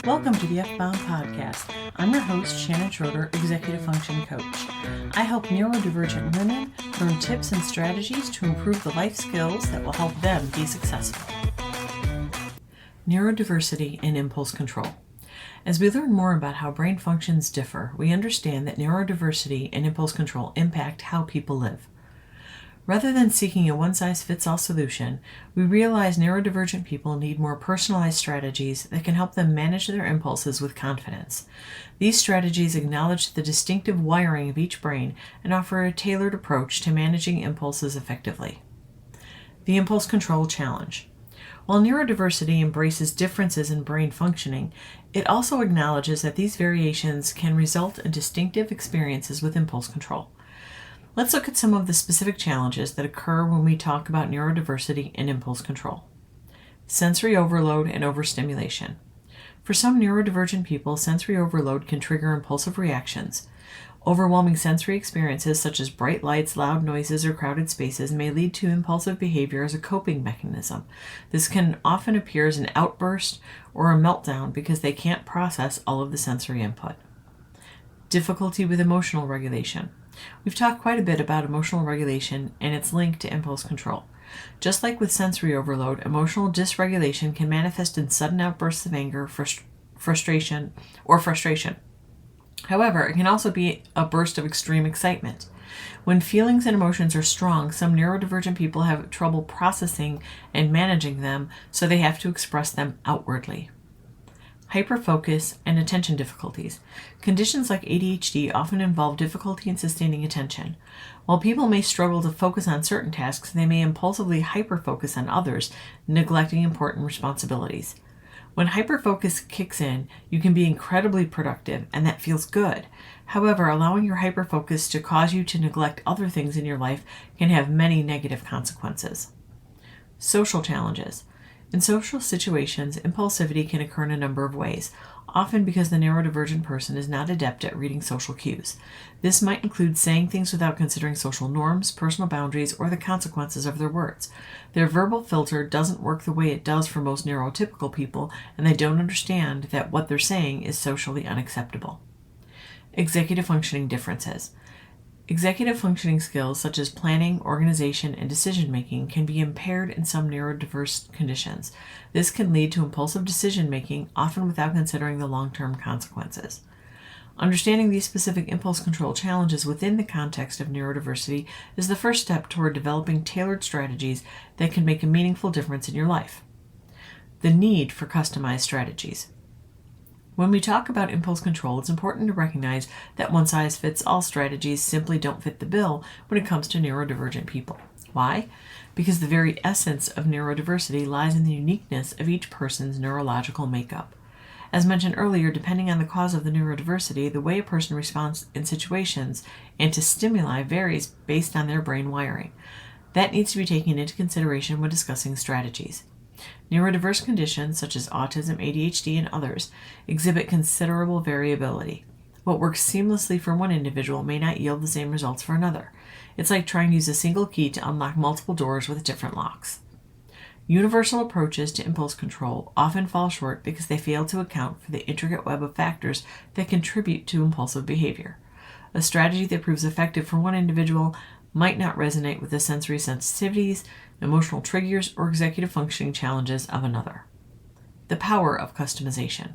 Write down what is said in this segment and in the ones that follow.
Welcome to the F-Bound Podcast. I'm your host, Shannon Schroeder, Executive Functioning Coach. I help neurodivergent women learn tips and strategies to improve the life skills that will help them be successful. Neurodiversity and impulse control. As we learn more about how brain functions differ, we understand that neurodiversity and impulse control impact how people live. Rather than seeking a one-size-fits-all solution, we realize neurodivergent people need more personalized strategies that can help them manage their impulses with confidence. These strategies acknowledge the distinctive wiring of each brain and offer a tailored approach to managing impulses effectively. The Impulse Control Challenge. While neurodiversity embraces differences in brain functioning, it also acknowledges that these variations can result in distinctive experiences with impulse control. Let's look at some of the specific challenges that occur when we talk about neurodiversity and impulse control. Sensory overload and overstimulation. For some neurodivergent people, sensory overload can trigger impulsive reactions. Overwhelming sensory experiences such as bright lights, loud noises, or crowded spaces may lead to impulsive behavior as a coping mechanism. This can often appear as an outburst or a meltdown because they can't process all of the sensory input. Difficulty with emotional regulation. We've talked quite a bit about emotional regulation and its link to impulse control. Just like with sensory overload, emotional dysregulation can manifest in sudden outbursts of anger, frustration. However, it can also be a burst of extreme excitement. When feelings and emotions are strong, some neurodivergent people have trouble processing and managing them, so they have to express them outwardly. Hyperfocus and attention difficulties. Conditions like ADHD often involve difficulty in sustaining attention. While people may struggle to focus on certain tasks, they may impulsively hyperfocus on others, neglecting important responsibilities. When hyperfocus kicks in, you can be incredibly productive, and that feels good. However, allowing your hyperfocus to cause you to neglect other things in your life can have many negative consequences. Social challenges. In social situations, impulsivity can occur in a number of ways, often because the neurodivergent person is not adept at reading social cues. This might include saying things without considering social norms, personal boundaries, or the consequences of their words. Their verbal filter doesn't work the way it does for most neurotypical people, and they don't understand that what they're saying is socially unacceptable. Executive functioning differences. Executive functioning skills such as planning, organization, and decision-making can be impaired in some neurodiverse conditions. This can lead to impulsive decision-making, often without considering the long-term consequences. Understanding these specific impulse control challenges within the context of neurodiversity is the first step toward developing tailored strategies that can make a meaningful difference in your life. The need for customized strategies. When we talk about impulse control, it's important to recognize that one-size-fits-all strategies simply don't fit the bill when it comes to neurodivergent people. Why? Because the very essence of neurodiversity lies in the uniqueness of each person's neurological makeup. As mentioned earlier, depending on the cause of the neurodiversity, the way a person responds in situations and to stimuli varies based on their brain wiring. That needs to be taken into consideration when discussing strategies. Neurodiverse conditions such as autism, ADHD, and others exhibit considerable variability. What works seamlessly for one individual may not yield the same results for another. It's like trying to use a single key to unlock multiple doors with different locks. Universal approaches to impulse control often fall short because they fail to account for the intricate web of factors that contribute to impulsive behavior. A strategy that proves effective for one individual might not resonate with the sensory sensitivities, emotional triggers, or executive functioning challenges of another. The power of customization.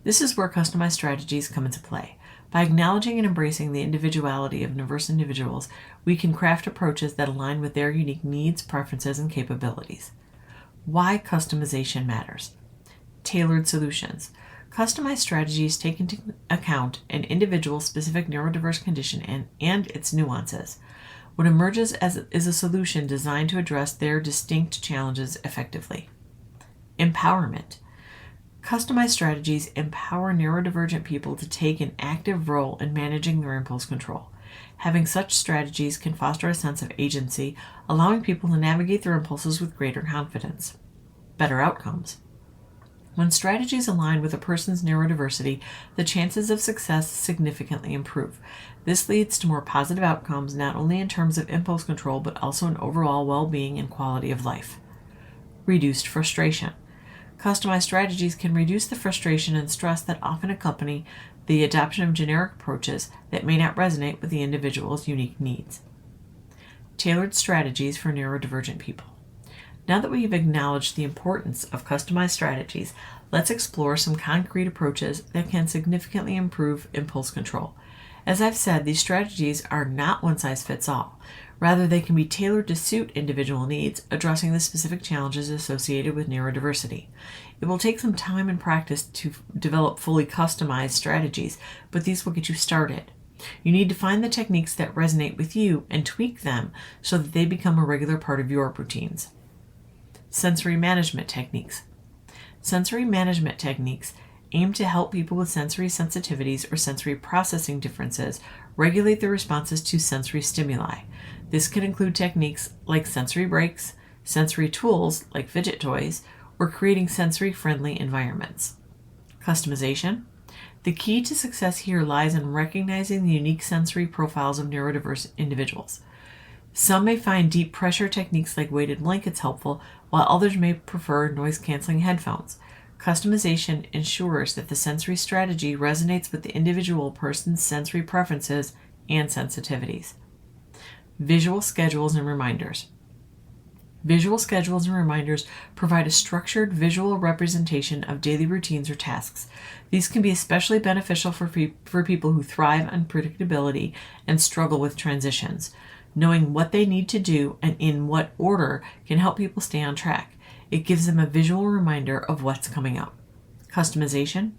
This is where customized strategies come into play. By acknowledging and embracing the individuality of diverse individuals, we can craft approaches that align with their unique needs, preferences, and capabilities. Why customization matters. Tailored solutions. Customized strategies take into account an individual's specific neurodiverse condition and its nuances. What emerges is a solution designed to address their distinct challenges effectively. Empowerment. Customized strategies empower neurodivergent people to take an active role in managing their impulse control. Having such strategies can foster a sense of agency, allowing people to navigate their impulses with greater confidence. Better outcomes. When strategies align with a person's neurodiversity, the chances of success significantly improve. This leads to more positive outcomes not only in terms of impulse control but also in overall well-being and quality of life. Reduced frustration. Customized strategies can reduce the frustration and stress that often accompany the adoption of generic approaches that may not resonate with the individual's unique needs. Tailored strategies for neurodivergent people. Now that we've acknowledged the importance of customized strategies, let's explore some concrete approaches that can significantly improve impulse control. As I've said, these strategies are not one size fits all. Rather, they can be tailored to suit individual needs, addressing the specific challenges associated with neurodiversity. It will take some time and practice to develop fully customized strategies, but these will get you started. You need to find the techniques that resonate with you and tweak them so that they become a regular part of your routines. Sensory management techniques. Sensory management techniques aim to help people with sensory sensitivities or sensory processing differences regulate their responses to sensory stimuli. This can include techniques like sensory breaks, sensory tools like fidget toys, or creating sensory-friendly environments. Customization. The key to success here lies in recognizing the unique sensory profiles of neurodiverse individuals. Some may find deep pressure techniques like weighted blankets helpful, while others may prefer noise-canceling headphones. Customization ensures that the sensory strategy resonates with the individual person's sensory preferences and sensitivities. Visual schedules and reminders. Visual schedules and reminders provide a structured visual representation of daily routines or tasks. These can be especially beneficial for people who thrive on predictability and struggle with transitions. Knowing what they need to do and in what order can help people stay on track. It gives them a visual reminder of what's coming up. Customization.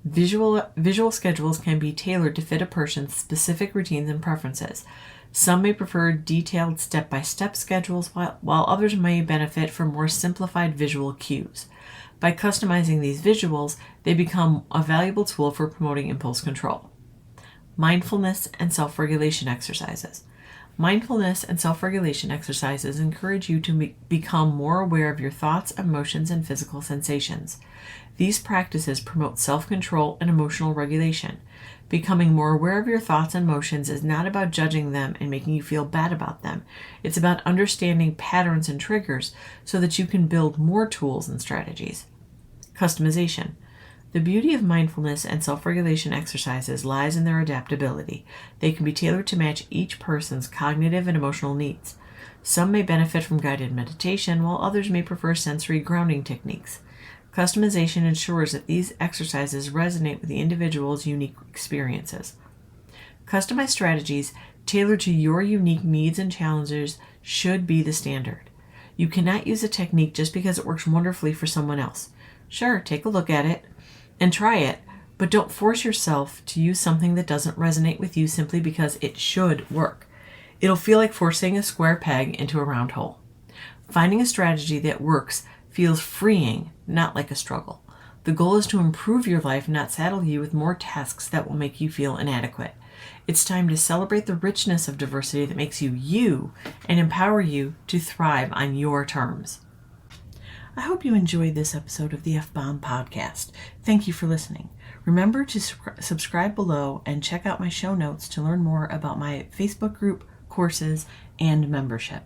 Visual schedules can be tailored to fit a person's specific routines and preferences. Some may prefer detailed step-by-step schedules, while others may benefit from more simplified visual cues. By customizing these visuals, they become a valuable tool for promoting impulse control. Mindfulness and self-regulation exercises. Mindfulness and self-regulation exercises encourage you to become more aware of your thoughts, emotions, and physical sensations. These practices promote self-control and emotional regulation. Becoming more aware of your thoughts and emotions is not about judging them and making you feel bad about them. It's about understanding patterns and triggers so that you can build more tools and strategies. Customization. The beauty of mindfulness and self-regulation exercises lies in their adaptability. They can be tailored to match each person's cognitive and emotional needs. Some may benefit from guided meditation, while others may prefer sensory grounding techniques. Customization ensures that these exercises resonate with the individual's unique experiences. Customized strategies tailored to your unique needs and challenges should be the standard. You cannot use a technique just because it works wonderfully for someone else. Sure, take a look at it and try it, but don't force yourself to use something that doesn't resonate with you simply because it should work. It'll feel like forcing a square peg into a round hole. Finding a strategy that works feels freeing, not like a struggle. The goal is to improve your life, not saddle you with more tasks that will make you feel inadequate. It's time to celebrate the richness of diversity that makes you you and empower you to thrive on your terms. I hope you enjoyed this episode of the F-Bomb podcast. Thank you for listening. Remember to subscribe below and check out my show notes to learn more about my Facebook group, courses, and membership.